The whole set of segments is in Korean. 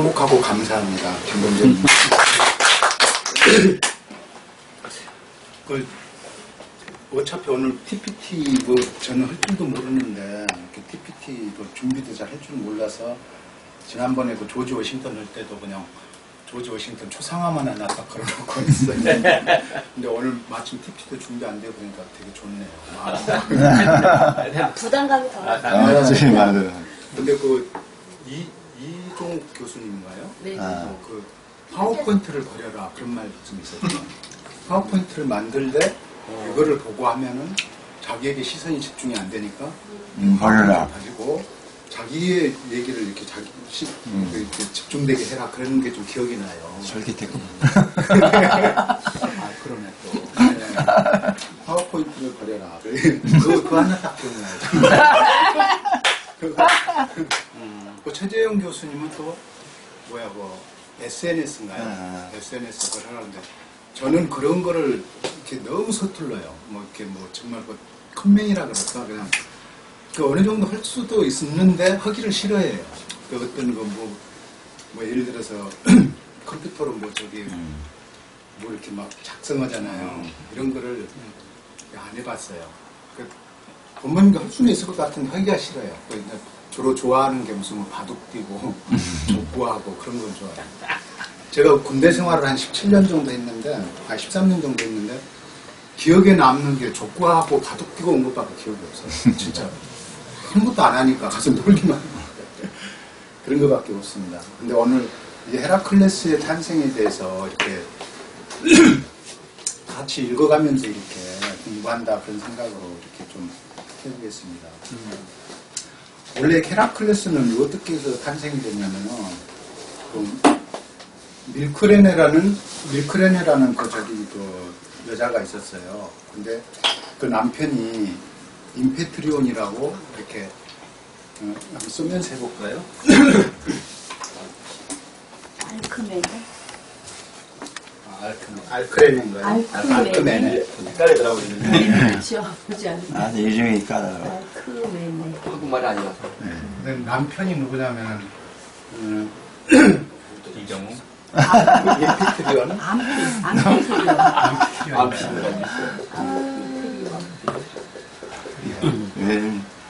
행복하고 감사합니다. 김범준. 어차피 오늘 TPT 저는 할 줄도 모르는데 TPT도 준비도 잘 할 줄 몰라서 지난번에 조지 워싱턴 할 때도 그냥 조지 워싱턴 초상화만 하나 딱 걸어놓고 있어요. 근데 오늘 마침 TPT도 준비 안 되고 그러니까 되게 좋네요. 부담감이 더. 맞아요. 근데 이종욱 교수님인가요? 네. 파워포인트를 버려라 그런 말씀 있었죠. 파워포인트를 만들 때 이거를 보고 하면은 자기에게 시선이 집중이 안 되니까 버려라. 가지고 자기의 얘기를 이렇게 이렇게 집중되게 해라 그런 게 좀 기억이 나요. 솔깃했고. 그러네 또. 네. 파워포인트를 버려라. 그거 하나 딱 기억나요. 최재형 교수님은 또 SNS인가요? SNS를 하는데 저는 그런 거를 이렇게 너무 서툴러요. 정말 컴맹이라 그럴까 그냥 어느 정도 할 수도 있는데 하기를 싫어해요. 어떤 예를 들어서 컴퓨터로 이렇게 막 작성하잖아요. 이런 거를 안 해봤어요. 본문도 할 수는 있을 것 같은데 하기가 싫어요. 주로 좋아하는 게 무슨 바둑 뛰고 족구하고 그런 건 좋아해요. 제가 군대 생활을 한 17년 정도 했는데 13년 정도 했는데 기억에 남는 게 족구하고 바둑 뛰고 온 것밖에 기억이 없어요. 진짜 아무것도 안 하니까 가서 놀기만 하고 그런 것밖에 없습니다. 근데 오늘 이 헤라클레스의 탄생에 대해서 이렇게 같이 읽어가면서 이렇게 공부한다 그런 생각으로 이렇게 좀 해보겠습니다. 원래 헤라클레스는 어떻게 해서 탄생이 됐냐면은 밀크레네라는 여자가 있었어요. 근데 그 남편이 임페트리온이라고 이렇게 한번 쓰면서 해볼까요? 알크레네인가요? 알크메네. 헷갈려 들어보이는데. 그렇죠. 보지 않아요. 이중에 헷갈려요. 알크메네. 한국말이 아니라서. 근데 남편이 누구냐면 이경우. 임페트리온.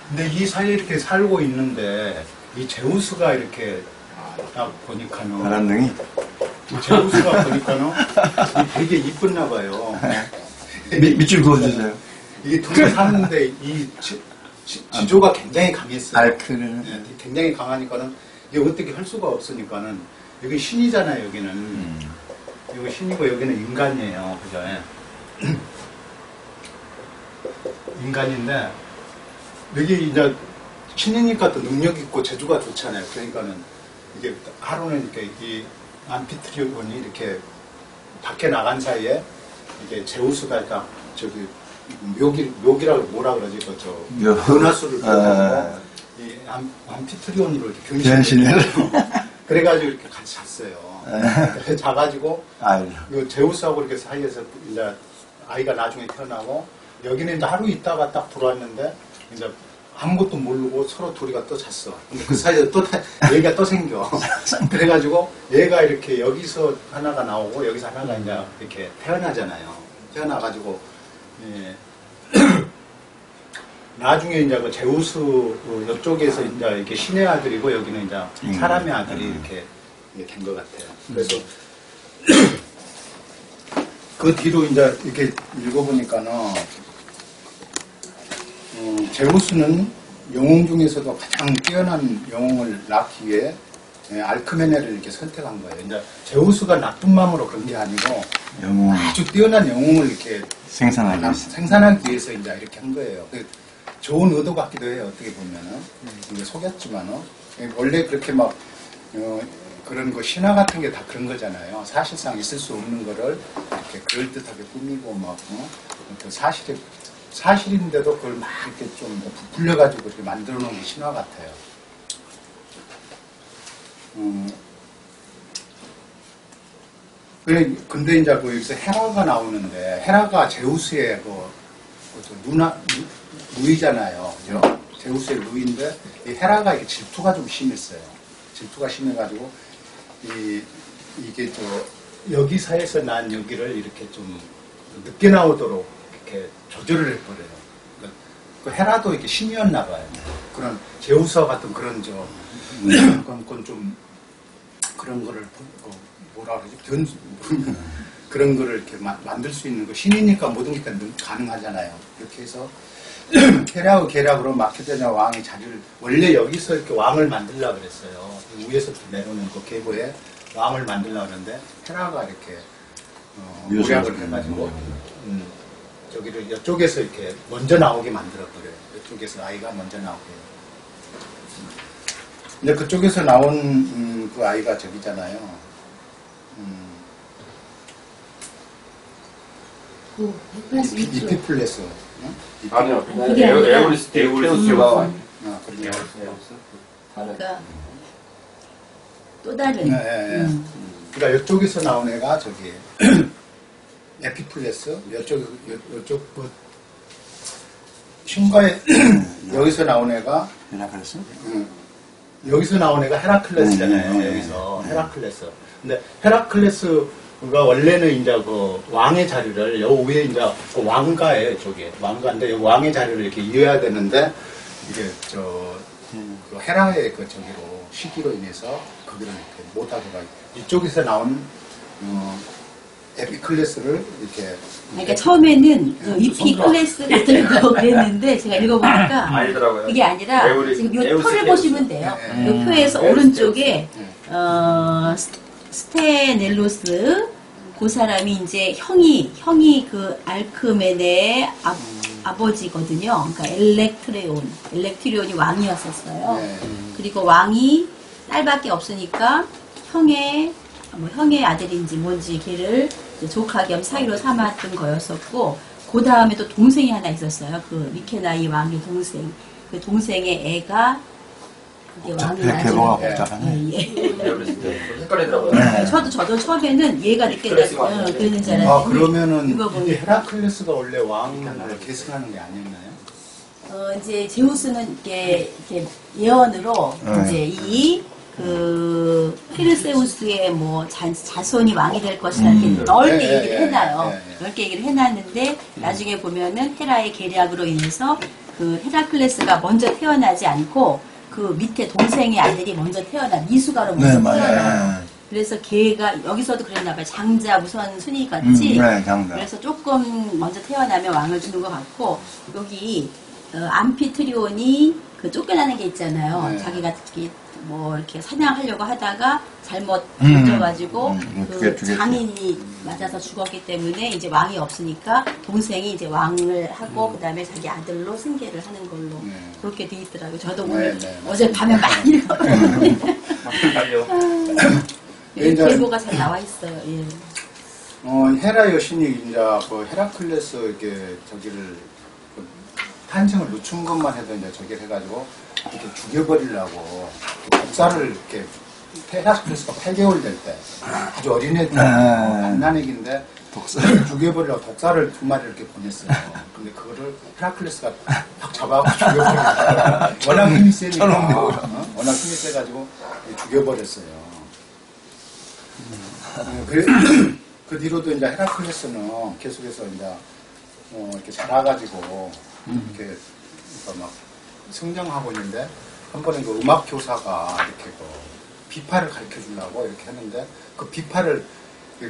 근데 이 사이에 이렇게 살고 있는데 이 제우스가 이렇게 딱 보니까는 바람둥이? 제우스가 보니까는 되게 이쁘나 봐요. 밑줄 그어주세요. 이게 둘이 사는데 이 지조가 굉장히 강했어요. 알크는 네, 굉장히 강하니까는 이게 어떻게 할 수가 없으니까는 여기 신이잖아요. 여기는 여기 신이고 여기는 인간이에요. 그죠? 인간인데 여기 이제 신이니까 또 능력 있고 재주가 좋잖아요. 그러니까는 이게 하루는 이렇게 이 암피트리온이 이렇게 밖에 나간 사이에 이게 제우스가 딱 묘기라고 뭐라 그러지? 은하수를 보고 이 암피트리온으로 이렇게 변신을 그래가지고 이렇게 같이 잤어요. 자가지고 이 제우스하고 이렇게 사이에서 이제 아이가 나중에 태어나고 여기는 이제 하루 있다가 딱 들어왔는데 이제 아무것도 모르고 서로 둘이가 또 잤어. 근데 그 사이에 또 얘가 또 생겨. 그래가지고 얘가 이렇게 여기서 하나가 나오고 여기서 하나가 이제 이렇게 태어나잖아요. 태어나가지고 나중에 이제 그 제우스 이쪽에서 이제 이렇게 신의 아들이고 여기는 이제 사람의 아들이 이렇게 된 것 같아요. 그래서 그 뒤로 이제 이렇게 읽어보니까는 제우스는 영웅 중에서도 가장 뛰어난 영웅을 낳기 위해 알크메네를 이렇게 선택한 거예요. 이제 제우스가 나쁜 마음으로 그런 게 아니고 아주 뛰어난 영웅을 이렇게 생산하기 위해서 이제 이렇게 한 거예요. 좋은 의도 같기도 해요. 어떻게 보면은 이게 속였지만은 원래 그렇게 막 그런 거 신화 같은 게 다 그런 거잖아요. 사실상 있을 수 없는 거를 이렇게 그럴듯하게 꾸미고 막 사실인데도 그걸 막 이렇게 좀 부풀려가지고 이렇게 만들어 놓은 게 신화 같아요. 근데 이제 여기서 헤라가 나오는데 헤라가 제우스의 누이잖아요. 제우스의 누이인데 이 헤라가 이렇게 질투가 좀 심했어요. 질투가 심해가지고 이게 여기사에서 난 여기를 이렇게 좀 늦게 나오도록 이렇게 조절을 해버려요. 그 헤라도 이렇게 신이었나 봐요. 그런 제우스와 같은 그런 그건 좀 그런 거를 뭐라 그러지? 그런 거를 이렇게 만들 수 있는 거 신이니까 모든 게 가능하잖아요. 이렇게 해서 헤라의 계략으로 마케도니아 왕의 자리를 원래 여기서 이렇게 왕을 만들려고 그랬어요. 위에서 내려오는 그 계보에 왕을 만들려고 그랬는데 헤라가 이렇게 무략을 해가지고 저기를 이쪽에서 이렇게 먼저 나오게 만들어버려요. 이쪽에서 아이가 먼저 나오게. 근데 그쪽에서 나온 그 아이가 저기잖아요. 이피플레스. 아니요. 그게 아니라 에오리스가 그러네요. 그러니까 또 다른. 네. 그러니까 이쪽에서 나온 애가 저기 에피플레스, 이쪽 뭐 흉가에 여기서 나온 애가 헤라클레스? 여기서 나온 애가 헤라클레스잖아요. 여기서 헤라클레스. 근데 헤라클레스가 원래는 이제 그 왕의 자리를 요 위에 이제 그 왕가에 저기 왕가인데 요 왕의 자리를 이렇게 이어야 되는데 이게 그 헤라의 그 저기로 시기로 인해서 거기를 이렇게 못하다가 이쪽에서 나온 에피클레스를 이렇게. 그러니까 처음에는 이피 클래스 같은 거 그랬는데 제가 읽어보니까 아니더라고요. 그게 아니라 지금 이 표를 보시면 돼요. 이 표에서 오른쪽에 스테넬로스 그 사람이 이제 형이 그 알크메네의 아버지거든요. 그러니까 엘렉트리온이 왕이었었어요. 그리고 왕이 딸밖에 없으니까 형의 아들인지 뭔지 걔를 조카 겸 사위로 삼았던 거였었고, 그 다음에 또 동생이 하나 있었어요. 그 미케나이 왕의 동생. 그 동생의 애가 그게 왕이 계보가 복잡하네. 헷갈리더라고요. 저도 처음에는 얘가 늦게 그러는 줄 알았는데. 그러면은 이거 이게 헤라클레스가 원래 왕을 계승하는 게 아니었나요? 이제 제우스는 이렇게 예언으로 이제 페르세우스의 뭐 자손이 왕이 될 것이다 이렇게 넓게 얘기를 해놔요. 넓게 얘기를 해놨는데 나중에 보면은 헤라의 계략으로 인해서 그 헤라클레스가 먼저 태어나지 않고 그 밑에 동생의 아들이 먼저 미수가로 먼저 태어나요. 그래서 걔가 여기서도 그랬나봐요. 장자 우선 순위 같이. 장자. 그래서 조금 먼저 태어나면 왕을 주는 것 같고, 여기 암피트리온이 그 쫓겨나는 게 있잖아요. 자기가 뭐 이렇게 사냥하려고 하다가 잘못 던져가지고 그 장인이 맞아서 죽었기 때문에 이제 왕이 없으니까 동생이 이제 왕을 하고 그 다음에 자기 아들로 승계를 하는 걸로 그렇게 돼 있더라고요. 저도 오늘 어제 밤에 많이 읽었거든요. 계보가 잘 나와 있어요. 헤라 여신이 이제 그 헤라클레스 이렇게 저기를 탄생을 늦춘 것만 해도 이제 저기를 해가지고 이렇게 죽여버리려고 독사를 이렇게 헤라클레스가 8개월 될 때 아주 어린애 때 갓난애기인데 독사를 죽여버리려고 독사를 2마리 이렇게 보냈어요. 근데 그거를 헤라클레스가 확 잡아갖고 죽여버리니까 워낙 힘이 세니까 워낙 힘이 세가지고 죽여버렸어요. 그 뒤로도 이제 헤라클레스는 계속해서 이제 이렇게 자라가지고 이렇게 그러니까 막 성장하고 있는데 한 번에 그 음악 교사가 이렇게 그 비파를 가르쳐 주려고 이렇게 했는데 그 비파를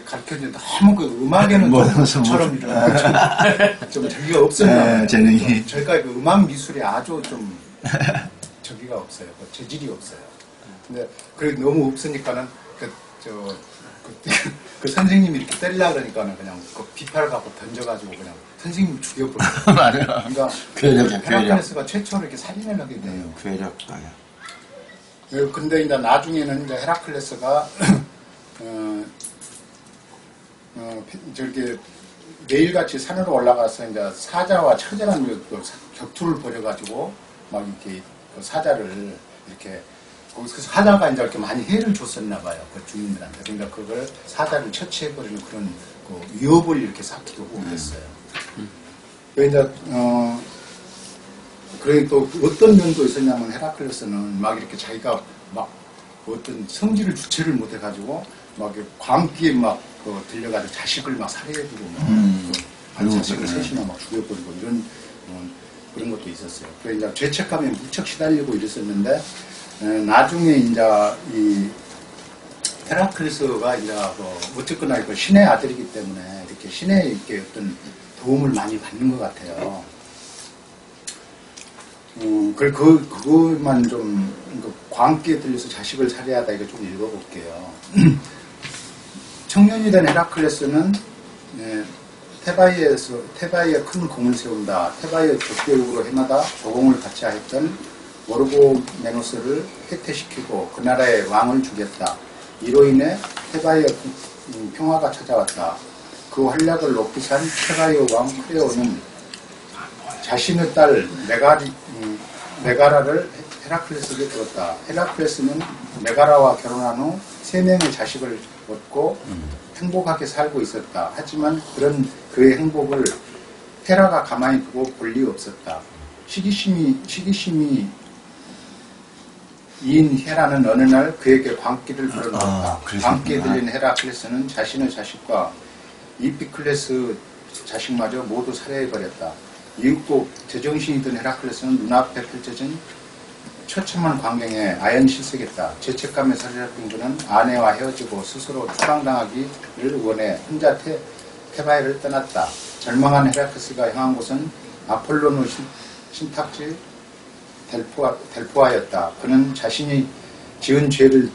가르쳐주는데 너무 그 음악에는 저처럼 좀 저기가 없었나 재능이. 저희가 그 음악 미술이 아주 좀 저기가 없어요. 그 재질이 없어요. 근데 그게 너무 없으니까는 그 선생님이 이렇게 때리려고 그러니까는 그냥 그 비파를 갖고 던져가지고 그냥 선생님을 죽여버려요. 맞아요. 그러니까 헤라클레스가 최초로 이렇게 살인을 하게 돼요. 괴력가요. 근데 이제 나중에는 이제 헤라클레스가 저렇게 매일같이 산으로 올라가서 이제 사자와 처자라는 격투를 벌여가지고 막 이렇게 그 사자를 이렇게 거기서 사자가 이제 이렇게 많이 해를 줬었나 봐요. 그 주인들한테. 그러니까 그걸 사자를 처치해버리는 그런 그 위협을 이렇게 쌓기도 하고 그랬어요. 그러니까 그래 또 어떤 면도 있었냐면 헤라클레스는 막 이렇게 자기가 막 어떤 성질을 주체를 못해가지고 막 광기에 막 들려가지고 자식을 막 살해해두고 막 자식을 셋이나 막 죽여버리고 이런 그런 것도 있었어요. 그래서 이제 죄책감에 무척 시달리고 이랬었는데 나중에 이제 이 헤라클레스가 이제 어쨌거나 신의 아들이기 때문에 이렇게 신의 이렇게 어떤 도움을 많이 받는 것 같아요. 그것만 좀 광기에 들려서 자식을 살해하다 이거 좀 읽어볼게요. 청년이 된 헤라클레스는 테바이에 큰 공을 세운다. 테바이의 적교육으로 해마다 조공을 바쳐야 했던 모르고메노스를 혜택시키고 그 나라의 왕을 죽였다. 이로 인해 테바이의 평화가 찾아왔다. 그 활약을 높이 산 테바이의 왕 크레오는 자신의 딸 메가라를 헤라클레스에게 주었다. 헤라클레스는 메가라와 결혼한 후 3명의 자식을 얻고 행복하게 살고 있었다. 하지만 그런 그의 행복을 헤라가 가만히 두고 볼 리 없었다. 시기심이 이인 헤라는 어느 날 그에게 광기를 불어넣었다. 광기에 들린 헤라클레스는 자신의 자식과 이피클레스 자식마저 모두 살해해버렸다. 이윽고 제정신이 든 헤라클레스는 눈앞에 펼쳐진 처참한 광경에 아연실색했다. 죄책감에 사로잡힌 그는 아내와 헤어지고 스스로 추방당하기를 원해 혼자 테바이를 떠났다. 절망한 헤라클레스가 향한 곳은 아폴로누 신탁지 델포아였다. 그는 자신이 지은 죄를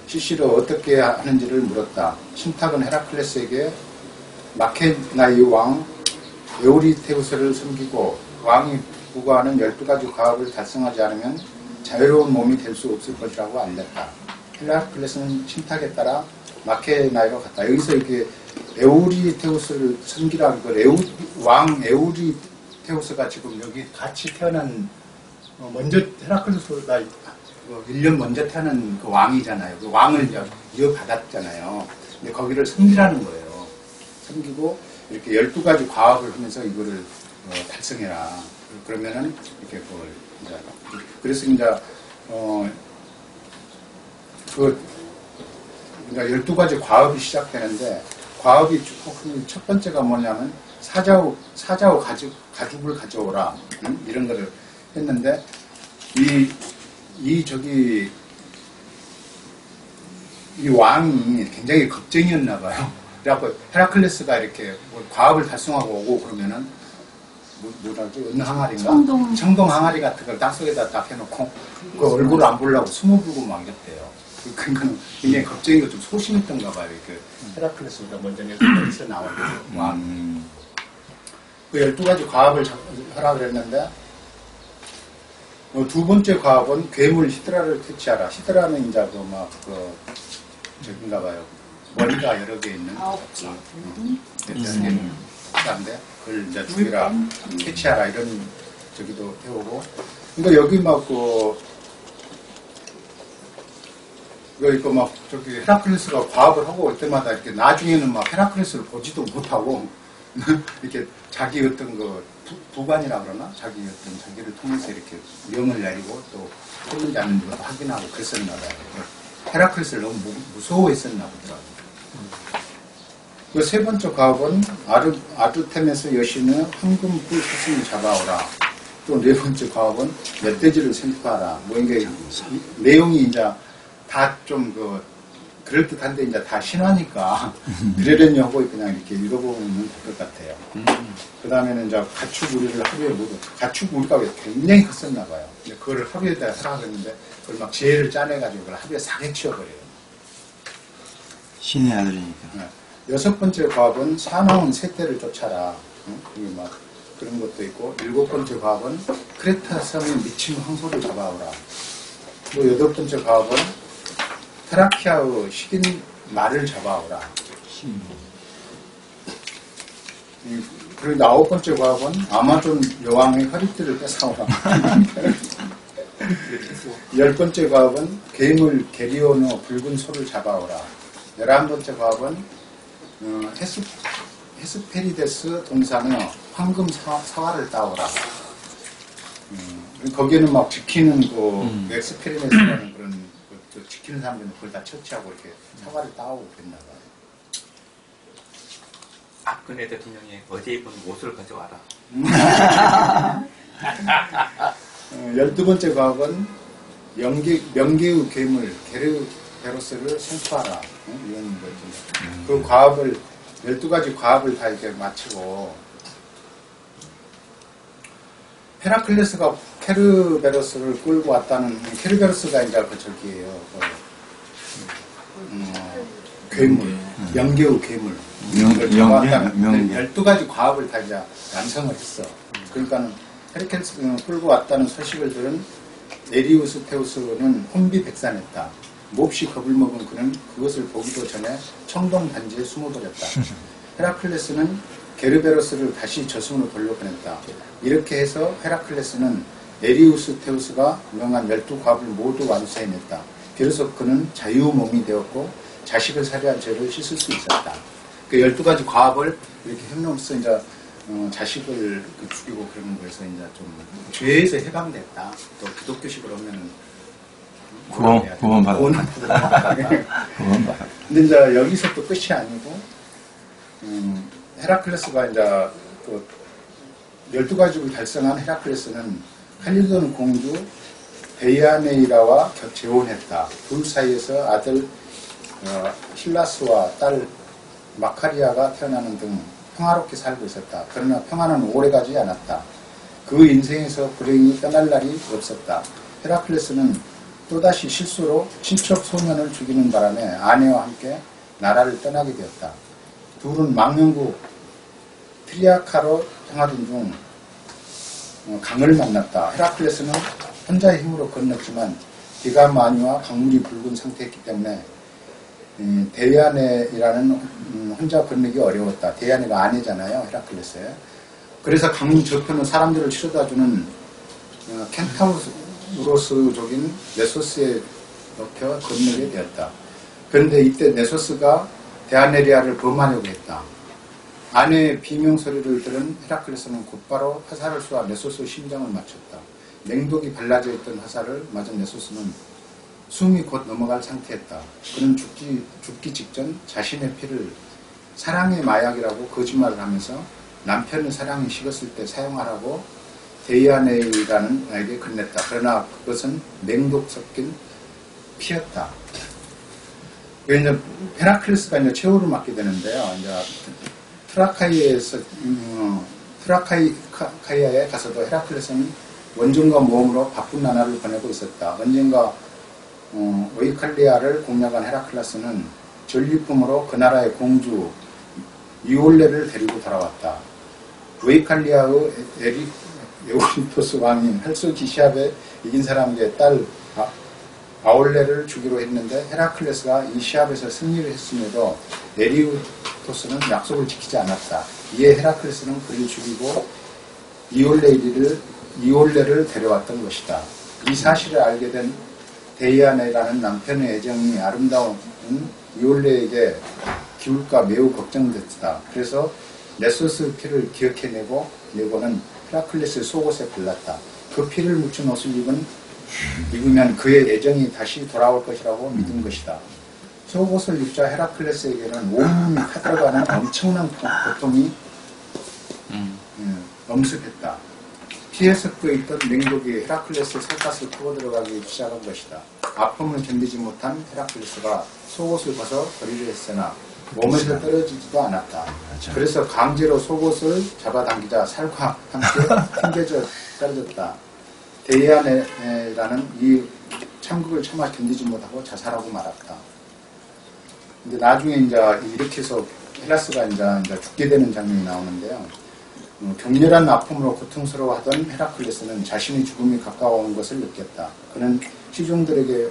실시로 어떻게 해야 하는지를 물었다. 신탁은 헤라클레스에게 마케나이 왕 에우리테우스를 섬기고 왕이 부과하는 12가지 과업을 달성하지 않으면 자유로운 몸이 될 수 없을 것이라고 알렸다. 헤라클레스는 신탁에 따라 마케나이로 갔다. 여기서 이렇게 에우리테우스를 섬기라고 왕 에우리테우스가 지금 여기 같이 태어난 먼저 헤라클레스보다 1년 먼저 태어난 그 왕이잖아요. 그 왕을 이어받았잖아요. 근데 거기를 섬기라는 거예요. 섬기고 이렇게 12가지 과업을 하면서 이거를 달성해라. 그러면은 이렇게 그걸 이제 그래서 이제 그러니까 12가지 과업이 시작되는데 과업이 첫 번째가 뭐냐면 사자우 가죽을 가져오라. 이런 거를 했는데 이 왕이 굉장히 겁쟁이였나 봐요. 그래갖고 헤라클레스가 이렇게 과업을 달성하고 오고 그러면은 뭐라지? 은항아리인가? 청동 항아리 같은 걸 땅속에다 딱 해놓고 그 얼굴을 안 보려고 숨어 불고 막 이랬대요. 그러니까 굉장히 겁쟁이가 좀 소심했던가 봐요. 이렇게 헤라클레스보다 먼저 여기서 나오고 왕. 그 12가지 과업을 하라 그랬는데 두 번째 과업은 괴물 히드라를 퇴치하라. 히드라는 이제 저긴가 봐요. 머리가 여러 개 있는 히드라인데 그걸 이제 죽이라, 퇴치하라 이런 저기도 해오고. 그러니까 여기 저기 헤라클레스가 과업을 하고 올 때마다 이렇게 나중에는 막 헤라클레스를 보지도 못하고 이렇게 자기 어떤 부관이라 그러나 자기를 통해서 이렇게 명을 내리고 또 했는지 안 했는지 확인하고 그랬었나 봐요. 헤라클레스를 너무 무서워했었나 보더라고요. 그 세 번째 과업은 아르테미스 여신의 황금뿔 사슴을 잡아오라. 또 네 번째 과업은 멧돼지를 생포하라. 뭐 이게 내용이 이제 다 좀 그럴듯한데 이제 다 신화니까 그러려니 하고 그냥 이렇게 읽어보면 될 것 같아요. 그 다음에는 이제 가축우리를 하루에 가축우리가 굉장히 컸었나 봐요. 그걸 하루에다 살아갔는데 그걸 막 지혜를 짜내가지고 그걸 하루에 사게 치워버려요. 신의 아들이니까. 네. 여섯 번째 과업은 사나운 새떼를 쫓아라. 응? 막 그런 것도 있고, 일곱 번째 과업은 크레타 섬에 미친 황소를 잡아오라. 또 여덟 번째 과업은 테라키아의 식인 말을 잡아오라. 그리고 아홉 번째 과업은 아마존 여왕의 허리띠를 뺏어오라. 열 번째 과업은 괴물 게리오노 붉은 소를 잡아오라. 11번째 과업은 헤스페리데스 동산의 황금 사과를 따오라. 거기는 막 지키는 엑스페리멘트라는 그런 그 지키는 사람들은 그걸 다 처치하고 이렇게 사과를 따오고 그랬나 봐요. 박근혜 대통령이 어제 입은 옷을 가져와라. 12번째 과업은 명계의 괴물 게르베로스를 생포하라. 이런 거죠. 그 과업을 12가지 과업을 다 이렇게 마치고 헤라클레스가 케르베로스를 끌고 왔다는 케르베로스가 이제 그 저기예요. 괴물, 명계의 괴물. 이걸 잡아왔다는 12가지 과업을 다 이제 완성을 했어. 그러니까는 헤라클레스가 끌고 왔다는 소식을 들은 에리우스테우스는 혼비백산했다. 몹시 겁을 먹은 그는 그것을 보기도 전에 청동 단지에 숨어버렸다. 헤라클레스는 게르베로스를 다시 저승으로 돌려보냈다. 이렇게 해서 헤라클레스는 에리우스테우스가 명한 12과업을 모두 완수해냈다. 비로소 그는 자유몸이 되었고 자식을 살해한 죄를 씻을 수 있었다. 그 12가지 과업을 이렇게 해놓으면서 이제 자식을 죽이고 그러는 거에서 이제 좀 죄에서 해방됐다. 또 기독교식으로 하면은 구원 받았다. 근데 이제 여기서 또 끝이 아니고 헤라클레스가 이제 또 12가지를 달성한 헤라클레스는 칼리돈 공주 데이아네이라와 재혼했다. 둘 사이에서 아들 힐라스와 딸 마카리아가 태어나는 등 평화롭게 살고 있었다. 그러나 평화는 오래가지 않았다. 그 인생에서 불행이 떠날 날이 없었다. 헤라클레스는 또다시 실수로 친척 소년을 죽이는 바람에 아내와 함께 나라를 떠나게 되었다. 둘은 망명국 트리아카로 향하던 중 강을 만났다. 헤라클레스는 혼자의 힘으로 건넜지만 비가 많이 와 강물이 붉은 상태였기 때문에 데이아네이라는 혼자 건너기 어려웠다. 데이아네가 아내잖아요. 헤라클레스에. 그래서 강 저편은 사람들을 치러다주는 켄타우로스족인 네소스에 넣혀 건너게 되었다. 그런데 이때 네소스가 데아네리아를 범하려고 했다. 아내의 비명소리를 들은 헤라클레스는 곧바로 화살을 쏘아 네소스의 심장을 맞췄다. 맹독이 발라져 있던 화살을 맞은 네소스는 숨이 곧 넘어갈 상태였다. 그는 죽기 직전 자신의 피를 사랑의 마약이라고 거짓말을 하면서 남편의 사랑이 식었을 때 사용하라고 데이아네이라는 아에게 건넸다. 그러나 그것은 맹독 섞인 피였다. 이제 헤라클레스가 이제 최후를 맞게 되는데요. 이제 트라카이아에 가서도 헤라클레스는 원정과 모험으로 바쁜 나날을 보내고 있었다. 언젠가 오이칼리아를 공략한 헤라클레스는 전리품으로 그 나라의 공주 이올레를 데리고 돌아왔다. 오이칼리아의 에오리토스 왕인 헬소기시압에 이긴 사람에게 딸 아올레를 주기로 했는데 헤라클레스가 이 시합에서 승리를 했음에도 에리우토스는 약속을 지키지 않았다. 이에 헤라클레스는 그를 죽이고 이올레를 데려왔던 것이다. 이 사실을 알게 된 데이아네라는 남편의 애정이 아름다운 이올레에게 기울까 매우 걱정됐다. 그래서 네소스 피를 기억해내고는 헤라클레스의 속옷에 발랐다. 그 피를 묻힌 옷을 입으면 그의 애정이 다시 돌아올 것이라고 믿은 것이다. 속옷을 입자 헤라클레스에게는 온몸이 타들어가는 엄청난 고통이 엄습했다. 피에 섞여 있던 맹독이 헤라클레스의 살갗을 파고 들어가기 시작한 것이다. 아픔을 견디지 못한 헤라클레스가 속옷을 벗어 버리려 했으나 몸에서 떨어지지도 않았다. 그래서 강제로 속옷을 잡아당기자 살과 함께 튕겨져 떨어졌다. 데이아네라는 이 참극을 차마 견디지 못하고 자살하고 말았다. 근데 나중에 이제 이렇게 해서 헬라스가 이제 죽게 되는 장면이 나오는데요. 격렬한 아픔으로 고통스러워하던 헤라클레스는 자신의 죽음이 가까워오는 것을 느꼈다. 그는 시종들에게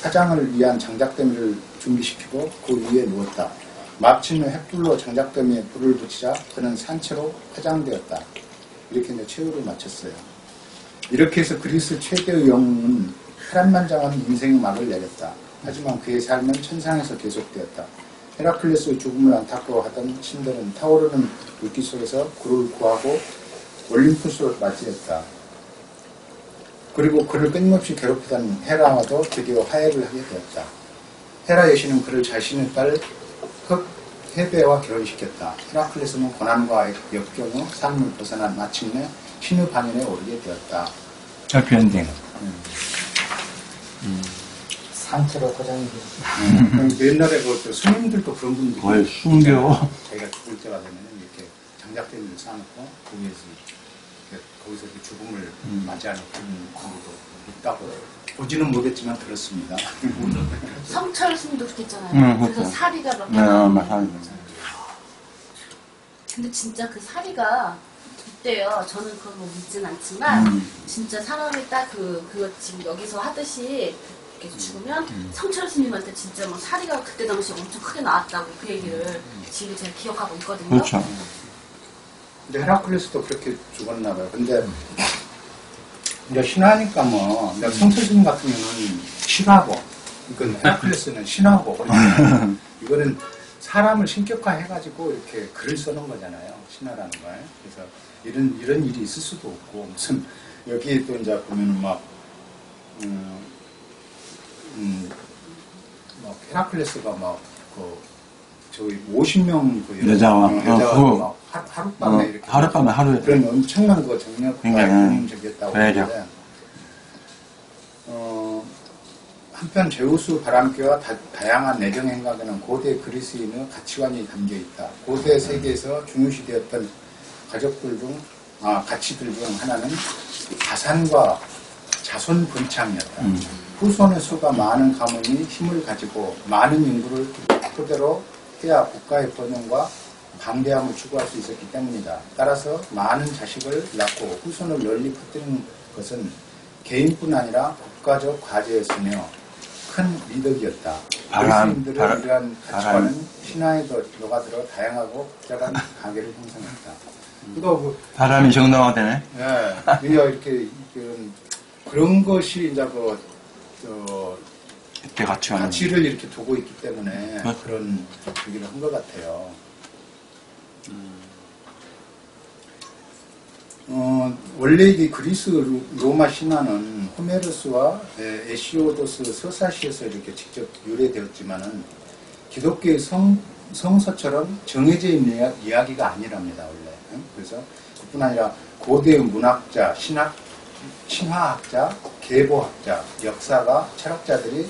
화장을 위한 장작더미를 준비시키고 그 위에 누웠다. 마침내 횃불로 장작더미에 불을 붙이자 그는 산채로 화장되었다. 이렇게 이제 최후를 마쳤어요. 이렇게 해서 그리스 최대의 영웅은 파란만장한 인생의 막을 내렸다. 하지만 그의 삶은 천상에서 계속되었다. 헤라클레스의 죽음을 안타까워하던 신들은 타오르는 물기 속에서 그를 구하고 올림푸스로 맞이했다. 그리고 그를 끊임없이 괴롭히던 헤라와도 드디어 화해를 하게 되었다. 헤라 여신은 그를 자신의 딸 헤베와 결혼시켰다. 헤라클레스는 고난과 역경 후 삶을 벗어난 마침내 신의 반열에 오르게 되었다. 해피엔딩. 상처로 포장이 되었다. 옛날에 그 스님들도 그런 분들이 거의 숨겨. 자기가 죽을 때가 되면 이렇게 장작대를 쌓아놓고 거기서 이렇게 죽음을 맞이하는 그런 분들도 있다고 보지는 못했지만 들었습니다. 성철 스님도 그랬잖아요. 그래서 그렇죠. 사리가 막. 네, 맞아요. 근데 진짜 그 사리가 있대요. 저는 그런 거 믿진 않지만 진짜 사람이 딱 그거 지금 여기서 하듯이 이렇게 죽으면 성철 스님한테 진짜 막 사리가 그때 당시에 엄청 크게 나왔다고 그 얘기를 지금 제가 기억하고 있거든요. 그렇죠. 근데 헤라클레스도 그렇게 죽었나 봐요. 근데 이제 신하니까 뭐 성철스님 같은 경우는 신하고 이건 헤라클레스는 신하고 그러니까 이거는 사람을 신격화해가지고 이렇게 글을 써놓은 거잖아요. 신하라는 걸. 그래서 이런 일이 있을 수도 없고 무슨 여기 또 이제 보면은 막 헤라클레스가 저기 50명 여자와 막 하룻밤에 이렇게 하룻밤에 하루에 그런 엄청난 거 정력과 공적이었다고 하는데 한편 제우스 바람개와 다양한 내정 행각에는 고대 그리스인의 가치관이 담겨 있다. 고대 세계에서 중요시되었던 가치들 중 하나는 자산과 자손 번창이었다. 후손의 수가 많은 가문이 힘을 가지고 많은 인구를 토대로 해야 국가의 번영과 방대함을 추구할 수 있었기 때문이다. 따라서 많은 자식을 낳고 후손을 널리 퍼뜨리는 것은 개인뿐 아니라 국가적 과제였으며 큰 이득이었다. 그리스인들의 이러한 가치관은 신화에도 녹아들어 다양하고 복잡한 가계를 형성했다. 바람이 정당화되네. 예, 이렇게 그런 것이 이제 이때 가치관. 가치를 이렇게 두고 있기 때문에 그런 얘기를 한 것 같아요. 원래 이 그리스 로마 신화는 호메로스와 에시오도스 서사시에서 이렇게 직접 유래되었지만은 기독교의 성서처럼 정해져 있는 이야기가 아니랍니다, 원래. 그래서 그뿐 아니라 고대의 문학자, 신화학자, 계보학자, 역사가, 철학자들이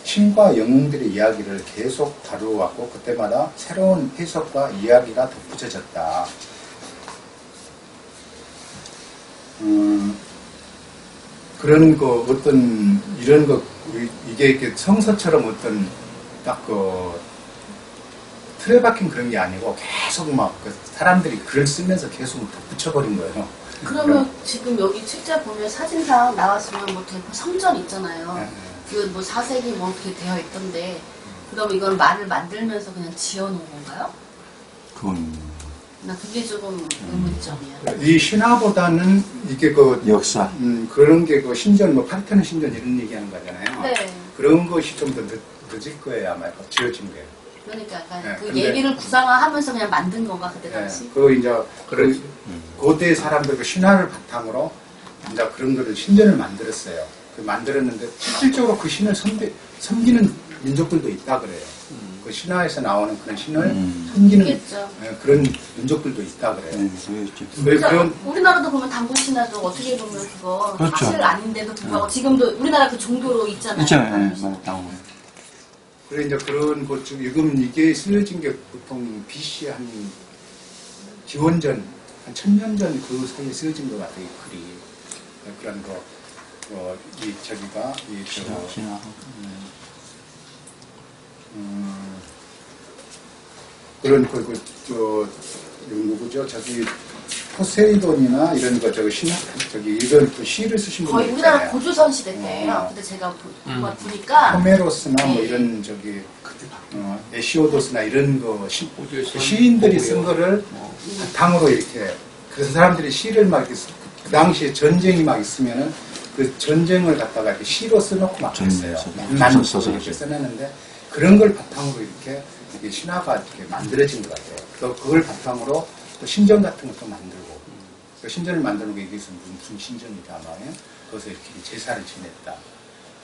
신과 영웅들의 이야기를 계속 다루어왔고 그때마다 새로운 해석과 이야기가 덧붙여졌다. 그런 이게 이렇게 성서처럼 어떤 틀에 박힌 그런 게 아니고 계속 사람들이 글을 쓰면서 계속 덧붙여버린 거예요. 그러면 지금 여기 책자 보면 사진상 나왔으면 대포 성전 있잖아요. 그 4세기 어떻게 되어 있던데, 그럼 이건 말을 만들면서 그냥 지어놓은 건가요? 나 그게 조금 의문점이야. 이 신화보다는 이게 역사. 그런 게 신전, 파르테논 신전 이런 얘기하는 거잖아요. 네. 그런 것이 좀 더 늦을 거예요, 아마 지어진 게. 그러니까 약간 근데, 얘기를 구상화하면서 그냥 만든 건가 그때 당시? 고대 사람들 신화를 바탕으로 이제 그런 거를 신전을 만들었어요. 만들었는데 실질적으로 그 신을 섬기는 민족들도 있다 그래요. 그 신화에서 나오는 그런 신을 섬기는 그런 민족들도 있다 그래요. 그러니까 우리나라도 보면 단군 신화도 어떻게 보면 그거 그렇죠. 사실 아닌데도 불구하고 지금도 우리나라 그 정도로 있잖아요. 있잖아요. 그래 이제 그런 것 중 지금 이게 쓰여진 게 보통 BC 한 기원전 한 1000년 전 그 사이에 쓰여진 것 같아요. 이 글이 그런 신화. 그런 누구죠? 포세이돈이나 이런 거 이런 시를 쓰신 분들 거의 우리나라 고조선 시대 때예요. 근데 제가 보니까 호메로스나 이런 에시오도스나 이런 시인들이 쓴 거를 바탕으로 이렇게 그래서 사람들이 시를 그 당시에 전쟁이 있으면은 그 전쟁을 갖다가 이렇게 시로 써놓고 그랬어요. 난 써서 이렇게 써냈는데 그런 걸 바탕으로 이렇게 신화가 이렇게 만들어진 것 같아요. 또 그걸 바탕으로 또 신전 같은 것도 만들고 그 신전을 만드는 게 이게 무슨 신전이다 말이에요. 거기서 이렇게 제사를 지냈다.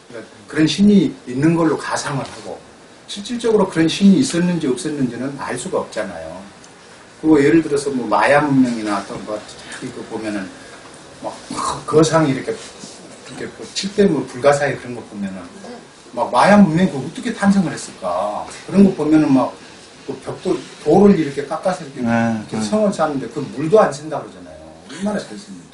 그러니까 그런 신이 있는 걸로 가상을 하고 실질적으로 그런 신이 있었는지 없었는지는 알 수가 없잖아요. 그리고 예를 들어서 뭐 마야 문명이나 어떤 거 이거 보면은 막 거상이 이렇게 뭐 칠대 뭐 불가사의 그런 거 보면은 막 마야 문명이 어떻게 탄생을 했을까? 그런 거 보면은 막 그 벽돌 돌을 이렇게 깎아서 이렇게, 이렇게 성을 쌓는데 그 물도 안 샌다 그러잖아요. 얼마나 잘 되는.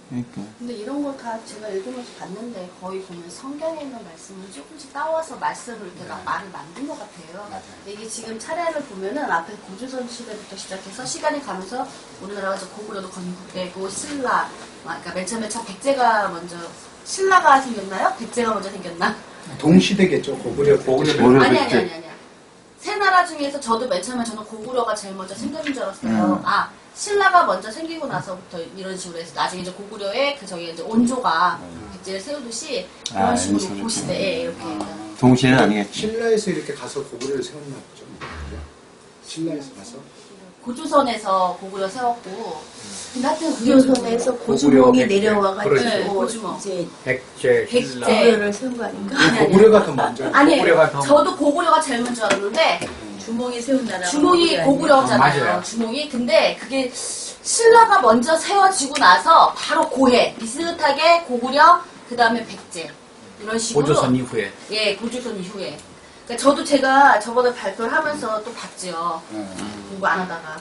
그러니까. 근데 이런 걸 다 제가 읽으면서 봤는데 거의 보면 성경에 있는 말씀을 조금씩 따와서 말씀을 이렇게 말을 만든 것 같아요. 맞아요. 이게 지금 차례를 보면은 앞에 고조선 시대부터 시작해서 시간이 가면서 우리나라가 저 고구려도 건국되고 신라, 그러니까 맨 처음에 백제가 먼저 신라가 생겼나요? 백제가 먼저 생겼나? 동시대겠죠. 고구려. 아니. 세 나라 중에서 저도 맨 처음에 저는 고구려가 제일 먼저 생겼는 줄 알았어요. 신라가 먼저 생기고 나서부터 이런 식으로 해서 나중에 이제 고구려의 그 저기 이제 온조가 백제를 세우듯이 그런 식으로 그 시대에 이렇게 동시에는 아니겠지. 신라에서 이렇게 가서 고구려를 세웠나 보죠. 신라에서 가서 고조선에서 고구려 세웠고 근데 하여튼 고조선에서 고주몽이 백제. 내려와가지고 네, 고주몽. 이제 백제, 신라. 고구려를 세운 거 아닌가? 고구려가 더 먼저. 아니에요. 고구려가 더- 저도 고구려가 제일 먼저 알았는데 주몽이 세운 나라가 주몽이 고구려잖아요. 맞아요. 주몽이. 근데 그게 신라가 먼저 세워지고 나서 바로 고해 비슷하게 고구려 그 다음에 백제 이런 식으로 고조선 이후에. 예 고조선 이후에. 그러니까 저도 제가 저번에 발표를 하면서 또 봤지요. 공부 안 하다가.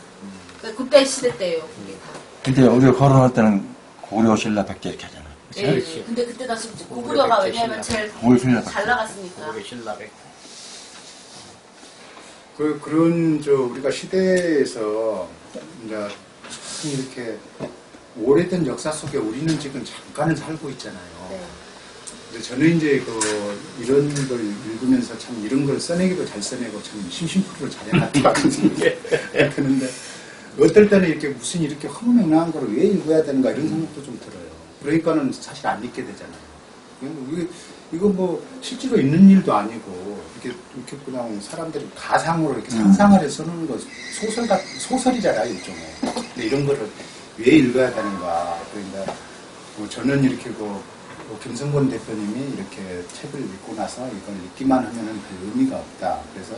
그러니까 그때 시대 때예요. 그게 다. 근데 우리가 거론할 때는 고려, 신라, 백제 이렇게 하잖아. 예, 그렇지. 예. 근데 그때 당시 이제 고구려가 백제, 왜냐면 신라. 제일 고구려, 신라, 백제. 잘 나갔으니까. 고구려, 신라, 백제. 그런 우리가 시대에서 이제 이렇게 오래된 역사 속에 우리는 지금 잠깐은 살고 있잖아요. 네. 근데 저는 이제 이런 걸 읽으면서 참 이런 걸 써내기도 잘 써내고 참 심심풀이를 잘해놨다 그런 생각이 드는데 어떨 때는 이렇게 무슨 이렇게 허무맹랑한 걸 왜 읽어야 되는가 이런 생각도 좀 들어요. 그러니까는 사실 안 읽게 되잖아요. 이거 뭐 실제로 있는 일도 아니고 이렇게 그냥 사람들이 가상으로 이렇게 상상을 해서 쓰는 거 소설이잖아요 일종의. 근데 이런 거를 왜 읽어야 되는가? 그러니까 뭐 저는 이렇게 김성곤 대표님이 이렇게 책을 읽고 나서 이걸 읽기만 하면은 그 의미가 없다. 그래서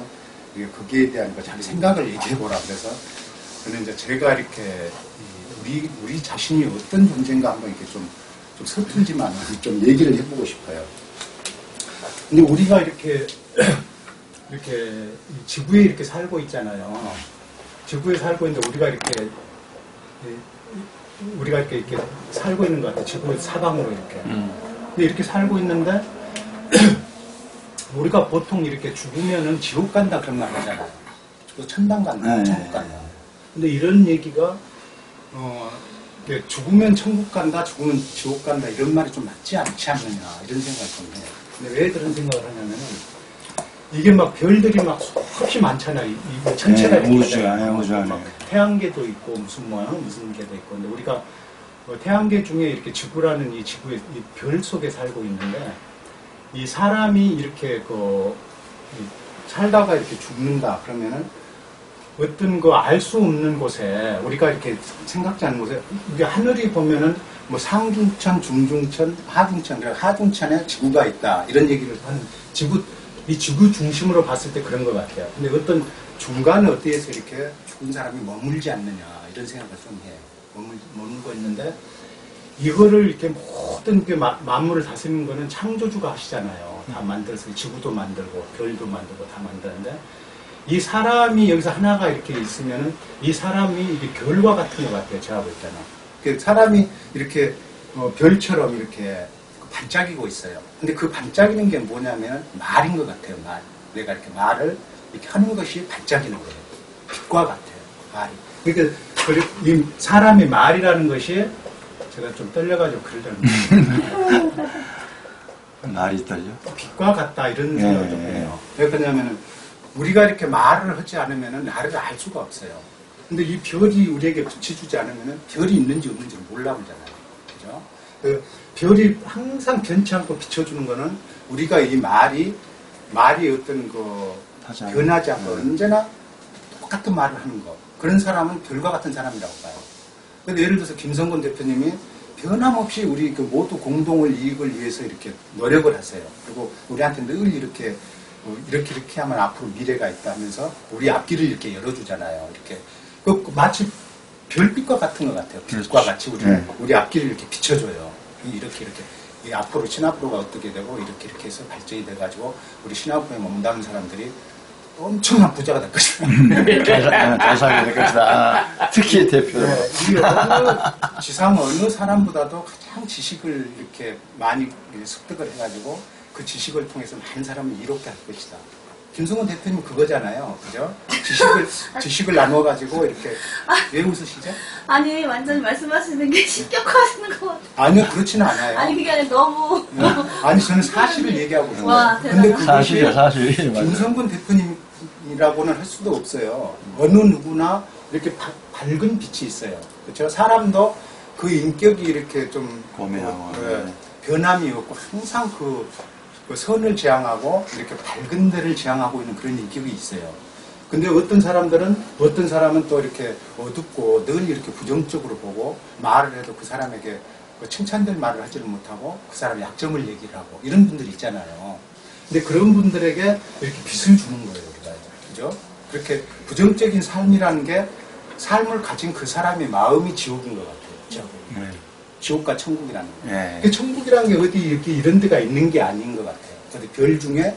거기에 대한 자기 생각을 얘기해 보라. 그래서 저는 이제 제가 이렇게 우리 자신이 어떤 존재인가 한번 이렇게 좀 서툴지만 좀 얘기를 해보고 싶어요. 근데 우리가 이렇게 지구에 이렇게 살고 있잖아요. 지구에 살고 있는데 우리가 이렇게 살고 있는 것 같아요. 지구의 사방으로 이렇게. 근데 이렇게 살고 있는데 우리가 보통 이렇게 죽으면은 지옥 간다 그런 말 하잖아요. 천당 간다, 천국 간다. 근데 이런 얘기가 죽으면 천국 간다, 죽으면 지옥 간다 이런 말이 좀 맞지 않지 않느냐 이런 생각이 좀 해요. 근데 왜 그런 생각을 하냐면은 이게 막 별들이 막 수없이 많잖아요. 이 천체가 이렇게 우주 안에. 막 태양계도 있고 무슨 모양 무슨 게도 있고. 근데 우리가 태양계 중에 이렇게 지구라는 이 지구의 이 별 속에 살고 있는데 이 사람이 이렇게 살다가 이렇게 죽는다 그러면은 어떤 알 수 없는 곳에 우리가 이렇게 생각지 않는 곳에 우리 하늘이 보면은 뭐 상중천, 중중천, 하중천, 하중천에 지구가 있다 이런 얘기를 하는 이 지구 중심으로 봤을 때 그런 것 같아요. 근데 어떤 중간 어디에서 이렇게 죽은 사람이 머물지 않느냐 이런 생각을 좀 해요. 머물고 있는데 이거를 이렇게 모든 만물을 다스리는 거는 창조주가 하시잖아요. 다 만들어서 지구도 만들고 별도 만들고 다 만드는데 이 사람이 여기서 하나가 이렇게 있으면은 이 사람이 이게 별과 같은 것 같아요. 제가 볼 때는. 사람이 이렇게 별처럼 이렇게 반짝이고 있어요. 근데 그 반짝이는 게 뭐냐면 말인 것 같아요. 말. 내가 이렇게 말을 이렇게 하는 것이 반짝이는 거예요. 빛과 같아요. 말이. 그러니까 이 사람이 말이라는 것이 제가 좀 떨려가지고 글을 잘못 말이 떨려? 빛과 같다 이런 생각을 좀 해요. 왜 그러냐면은 우리가 이렇게 말을 하지 않으면은 나를 알 수가 없어요. 근데 이 별이 우리에게 비춰주지 않으면은 별이 있는지 없는지 몰라보잖아요. 그죠? 그 별이 항상 변치 않고 비춰주는 거는 우리가 이 말이 어떤 변하지 않고 언제나 똑같은 말을 하는 거. 그런 사람은 별과 같은 사람이라고 봐요. 근데 예를 들어서 김성근 대표님이 변함없이 우리 그 모두 공동을 이익을 위해서 이렇게 노력을 하세요. 그리고 우리한테 늘 이렇게 이렇게 하면 앞으로 미래가 있다 하면서 우리 앞길을 이렇게 열어주잖아요. 이렇게 마치 별빛과 같은 것 같아요. 빛과 같이 우리 앞길을 이렇게 비춰줘요. 이렇게 이 앞으로 신화프로가 어떻게 되고 이렇게 해서 발전이 돼가지고 우리 신화프로에 몸담는 사람들이 엄청난 부자가 될 것이다. 대상이 될 것이다. 특히 대표. 네, 이 지상 어느 사람보다도 가장 지식을 이렇게 많이 습득을 해가지고 그 지식을 통해서 많은 사람을 이롭게 할 것이다. 김성근 대표님 그거잖아요. 그죠? 지식을 나눠가지고 이렇게. 왜 웃으시죠? 아니, 완전히 말씀하시는 게 신격화하시는 것 같아요. 아니요, 그렇지는 않아요. 아니, 그게 아니라 너무. 네. 아니, 저는 사실을 얘기하고 있어요. 와, 근데 그것이 사실이요, 사실. 김성근 대표님이라고는 할 수도 없어요. 어느 누구나 이렇게 밝은 빛이 있어요. 그렇죠? 사람도 그 인격이 이렇게 좀 고매하고. 변함이 없고 항상 그 선을 지향하고 이렇게 밝은 데를 지향하고 있는 그런 인격이 있어요. 근데 어떤 사람은 또 이렇게 어둡고 늘 이렇게 부정적으로 보고 말을 해도 그 사람에게 칭찬될 말을 하지를 못하고 그 사람의 약점을 얘기를 하고 이런 분들 있잖아요. 근데 그런 분들에게 이렇게 빛을 주는 거예요, 우리가. 그죠? 그렇게 부정적인 삶이라는 게 삶을 가진 그 사람의 마음이 지옥인 것 같아요. 그죠? 지옥과 천국이라는 거. 네. 그 천국이라는 게 어디 이렇게 이런 데가 있는 게 아닌 것 같아요. 어디 별 중에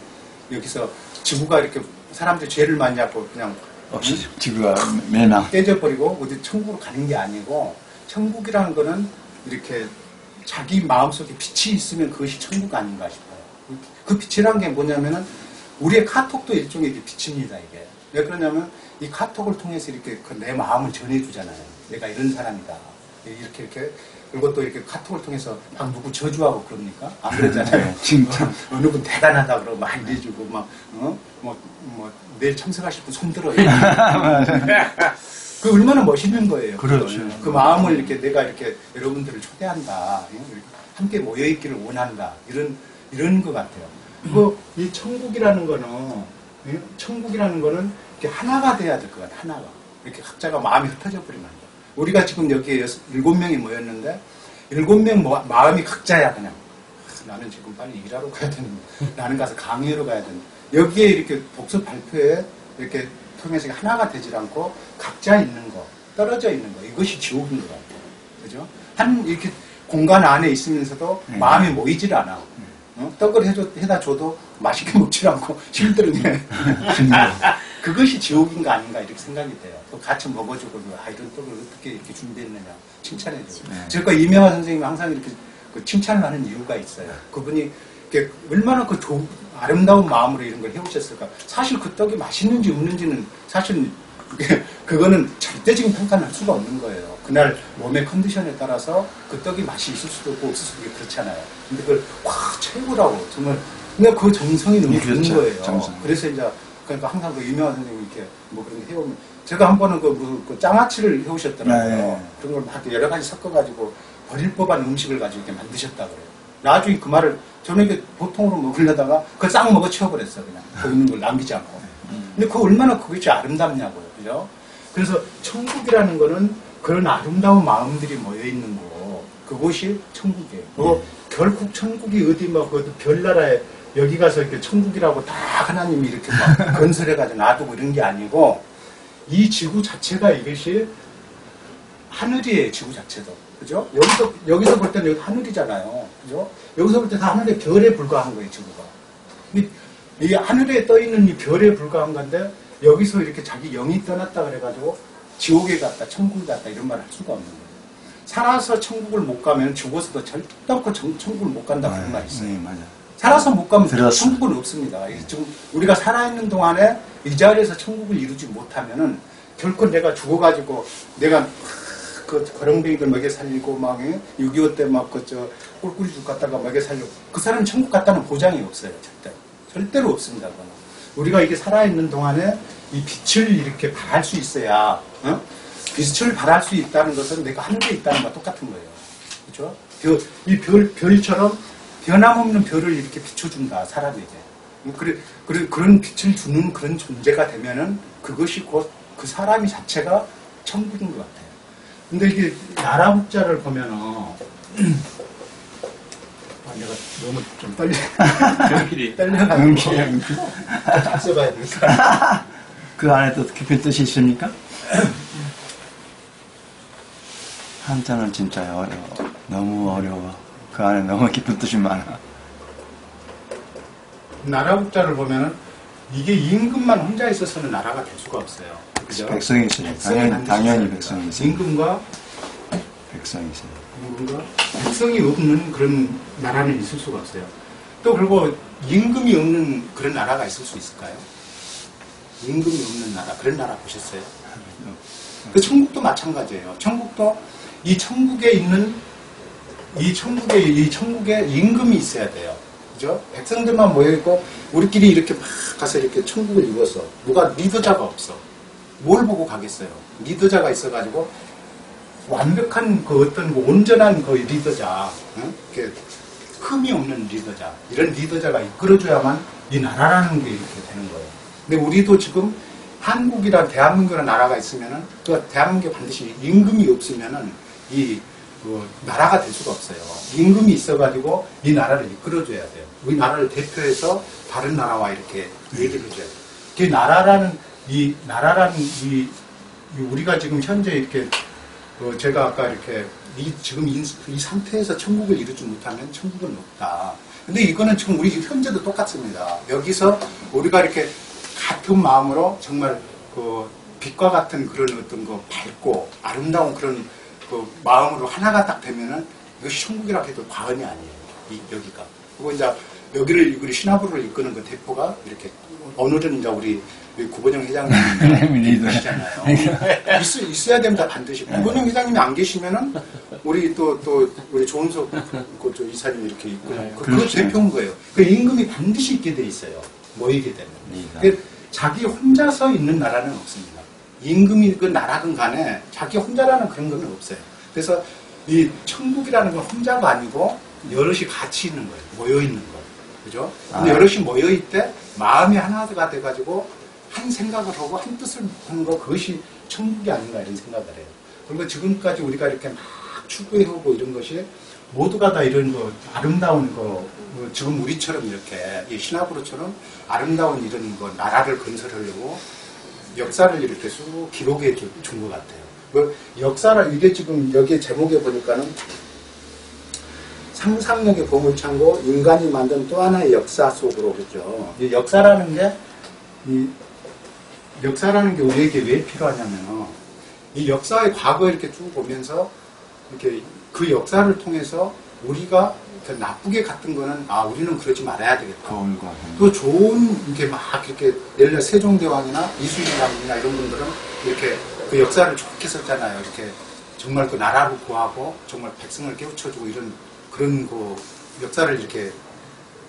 여기서 지구가 이렇게 사람들이 죄를 많이 잡고 그냥 없이 지구가 매나. 깨져버리고 어디 천국으로 가는 게 아니고 천국이라는 거는 이렇게 자기 마음속에 빛이 있으면 그것이 천국 아닌가 싶어요. 그 빛이라는 게 뭐냐면은 우리의 카톡도 일종의 빛입니다, 이게. 왜 그러냐면 이 카톡을 통해서 이렇게 내 마음을 전해주잖아요. 내가 이런 사람이다. 이렇게. 그리고 또 이렇게 카톡을 통해서 막 누구 저주하고 그럽니까? 안 그러잖아요. 진짜. 어느 분 대단하다 그러고 막 알려주고 내일 참석하실 분 손들어요. 그 얼마나 멋있는 거예요. 그렇죠. 그 마음을 이렇게 내가 이렇게 여러분들을 초대한다. 이렇게 함께 모여있기를 원한다. 이런 것 같아요. 그리고 이 천국이라는 거는 이렇게 하나가 돼야 될 것 같아요. 하나가. 이렇게 각자가 마음이 흩어져 버리면 안 돼요. 우리가 지금 여기에 7명이 모였는데 7명 마음이 각자야 그냥. 나는 지금 빨리 일하러 가야 되는데 나는 가서 강의하러 가야 되는데 여기에 이렇게 복수 발표에 이렇게 통해서 하나가 되질 않고 각자 있는 거, 떨어져 있는 거 이것이 지옥인 것 같아요. 그죠? 이렇게 공간 안에 있으면서도 마음이 모이질 않아. 떡을 해다 줘도 맛있게 먹질 않고 힘들게. 그것이 지옥인가 아닌가 이렇게 생각이 돼요. 또 같이 먹어주고 이런 떡을 어떻게 이렇게 준비했느냐 칭찬해주고. 제가 이명하 선생님이 항상 이렇게 칭찬을 하는 이유가 있어요. 그분이 이렇게 얼마나 아름다운 마음으로 이런 걸 해오셨을까. 사실 그 떡이 맛있는지 없는지는 사실 그거는 절대적인 평가는 할 수가 없는 거예요. 그날 몸의 컨디션에 따라서 그 떡이 맛이 있을 수도 없고 없을 수도 있고 그렇잖아요. 근데 그걸 최고라고 정말 근데 그 정성이 너무 좋은 거예요. 정성. 그래서 이제 그러니까 항상 그 유명한 선생님이 이렇게 뭐 그런 게 해오면 제가 한 번은 그 장아찌를 해오셨더라고요. 그런 걸 막 여러 가지 섞어가지고 버릴 법한 음식을 가지고 이렇게 만드셨다 그래요. 나중에 그 말을 저는 이게 보통으로 먹으려다가 그걸 싹 먹어 치워버렸어 그냥 보이는 걸 남기지 않고. 근데 그 얼마나 그것이 아름답냐고요, 그죠? 그래서 천국이라는 거는 그런 아름다운 마음들이 모여 있는 거, 그곳이 천국이에요. 그리고 결국 천국이 어디 막 그 별나라에 여기 가서 이렇게 천국이라고 다 하나님이 이렇게 막 건설해가지고 놔두고 이런 게 아니고 이 지구 자체가 이것이 하늘이에요, 지구 자체도. 그죠? 여기서 볼 때는 여기 하늘이잖아요. 그죠? 여기서 볼 때 다 하늘의 별에 불과한 거예요, 지구가. 이 하늘에 떠 있는 이 별에 불과한 건데 여기서 이렇게 자기 영이 떠났다 그래가지고 지옥에 갔다, 천국에 갔다 이런 말 할 수가 없는 거예요. 살아서 천국을 못 가면 죽어서도 절대 없고 천국을 못 간다 그런 말이 있어요. 네, 맞아. 살아서 못 가면 들었어. 천국은 없습니다. 지금 우리가 살아있는 동안에 이 자리에서 천국을 이루지 못하면은 결코 내가 죽어가지고 내가 그 거렁뱅이들 먹여 살리고 막 6.25 때 막 꿀꿀이 죽 갔다가 먹여 살리고 그 사람은 천국 갔다는 보장이 없어요. 절대로 없습니다. 그거는. 우리가 이게 살아있는 동안에 이 빛을 이렇게 발할 수 있어야 빛을 발할 수 있다는 것은 내가 하늘에 있다는 것과 똑같은 거예요. 그렇죠? 이 별처럼 변함없는 별을 이렇게 비춰준다 사람에게. 그런 빛을 주는 그런 존재가 되면은 그것이 곧 그 사람이 자체가 천국인 것 같아요. 근데 이게 나라 국자를 보면은 내가 너무 좀 연필이. 떨려가지고 딱 써봐야 되겠다. 그 안에 또 깊은 뜻이 있습니까? 한자는 진짜 어려워. 너무 어려워. 그 안에 너무 깊은 뜻이 많아. 나라 국자를 보면은 이게 임금만 혼자 있어서는 나라가 될 수가 없어요. 그죠? 백성이 있어요. 백성이 당연히 반드시 백성이 있어요. 임금과 백성이 있어요. 임금과 백성이 없는 그런 나라는 있을 수가 없어요. 또 그리고 임금이 없는 그런 나라가 있을 수 있을까요? 임금이 없는 나라, 그런 나라 보셨어요? 그 천국도 마찬가지예요. 천국도 이 천국에 있는 이 천국에 임금이 있어야 돼요. 그죠? 백성들만 모여있고 우리끼리 이렇게 막 가서 이렇게 천국을 이뤘어. 누가 리더자가 없어. 뭘 보고 가겠어요? 리더자가 있어가지고 완벽한 그 어떤 그 온전한 그 리더자, 응? 이렇게 흠이 없는 리더자, 이런 리더자가 이끌어줘야만 이 나라라는 게 이렇게 되는 거예요. 근데 우리도 지금 한국이란 대한민국이라는 나라가 있으면은 그 대한민국에 반드시 임금이 없으면은 이 나라가 될 수가 없어요. 임금이 있어가지고 이 나라를 이끌어줘야 돼요. 우리 나라를 대표해서 다른 나라와 이렇게 얘기를 해줘야 돼요. 그 나라라는 이 우리가 지금 현재 이렇게 제가 아까 이렇게 지금 이 상태에서 천국을 이루지 못하면 천국은 없다. 근데 이거는 지금 우리 현재도 똑같습니다. 여기서 우리가 이렇게 같은 마음으로 정말 그 빛과 같은 그런 어떤 거 밝고 아름다운 그런 그 마음으로 하나가 딱 되면은 이것이 천국이라 해도 과언이 아니에요. 여기가. 그리고 이제 여기를 우리 신화부를 이끄는 그 대표가 이렇게 오늘은 이제 우리 구본영 회장님이 계시잖아요. 있어야 됩니다, 반드시. 구본영 회장님이 안 계시면은 우리 또 우리 조은석 이사님이 이렇게 있고요. 그 대표인 거예요. 그 임금이 반드시 있게 돼 있어요. 모이게 되면. 자기 혼자서 있는 나라는 없습니다. 임금이든 나라든 간에 자기 혼자라는 그런 건 없어요. 그래서 이 천국이라는 건 혼자가 아니고 여럿이 같이 있는 거예요. 모여 있는 거. 그죠? 근데 여럿이 모여 있대 마음이 하나가 돼가지고 한 생각을 하고 한 뜻을 하는 거, 그것이 천국이 아닌가 이런 생각을 해요. 그리고 지금까지 우리가 이렇게 막 추구해오고 이런 것이 모두가 다 이런 거 아름다운 거, 지금 우리처럼 이렇게 이 신화부로처럼 아름다운 이런 거 나라를 건설하려고 역사를 이렇게 쭉 기록해 준 것 같아요. 그 역사를 이게 지금 여기 제목에 보니까는 상상력의 보물창고 인간이 만든 또 하나의 역사 속으로 그죠. 이 역사라는 게 우리에게 왜 필요하냐면 이 역사의 과거 이렇게 쭉 보면서 이렇게 그 역사를 통해서 우리가 나쁘게 갔던 거는 우리는 그러지 말아야 되겠다. 또 좋은 이렇게 막 이렇게 예를 들어 세종대왕이나 이순신왕이나 이런 분들은 이렇게 그 역사를 좋게 썼잖아요. 이렇게 정말 그 나라를 구하고 정말 백성을 깨우쳐주고 이런 그런 그 역사를 이렇게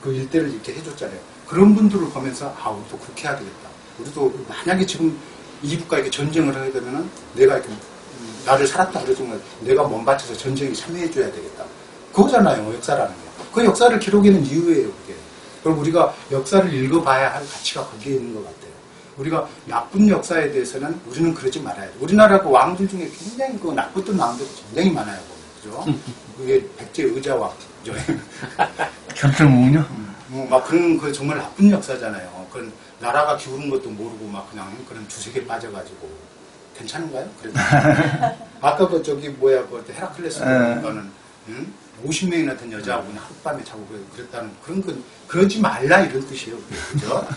그 일대를 이렇게 해줬잖아요. 그런 분들을 보면서 우리도 그렇게 해야 되겠다. 우리도 만약에 지금 이북과 이렇게 전쟁을 하게 되면은 내가 이렇게 나를 살았다 그러지만 내가 몸 바쳐서 전쟁에 참여해줘야 되겠다. 그거잖아요, 역사라는 게. 그 역사를 기록하는 이유예요, 그게. 그럼 우리가 역사를 읽어봐야 할 가치가 거기에 있는 것 같아요. 우리가 나쁜 역사에 대해서는 우리는 그러지 말아야 돼. 우리나라 그 왕들 중에 굉장히 그 나빴던 왕들이 굉장히 많아요, 그죠? 그게 백제 의자왕, 그죠? 결정문요? 막 그런 그 정말 나쁜 역사잖아요. 그런 나라가 기우는 것도 모르고 막 그냥 그런 주색에 빠져가지고 괜찮은가요? 그래도 아까 그 그 헤라클레스 보니까는 50명이나 된 여자하고 그냥 하룻밤에 자고 그랬다는 그런 건 그러지 말라 이런 뜻이에요. 그죠?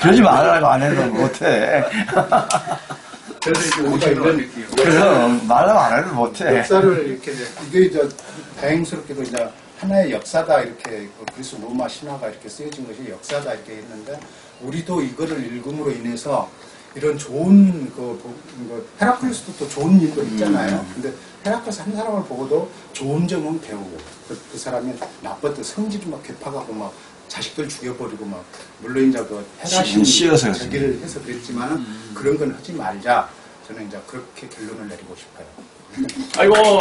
그러지 말라고 안 해도 못해. 그래서 이제 우리가 이런 그래서 말라고 안 해도 못해. 역사를 이렇게 이게 이제 다행스럽게도 이제 하나의 역사다 이렇게 그리스 로마 신화가 이렇게 쓰여진 것이 역사다 이렇게 했는데 우리도 이거를 읽음으로 인해서 이런 좋은 헤라클레스도 또 좋은 일도 있잖아요. 근데 헤라클레스 한 사람을 보고도 좋은 점은 배우고 그 사람이 나빴던 성질이 막 개파가고 막 자식들 죽여버리고 막 물론 이제 그 헤라신 자기를 해서 그랬지만은 그런 건 하지 말자. 저는 이제 그렇게 결론을 내리고 싶어요. 아이고.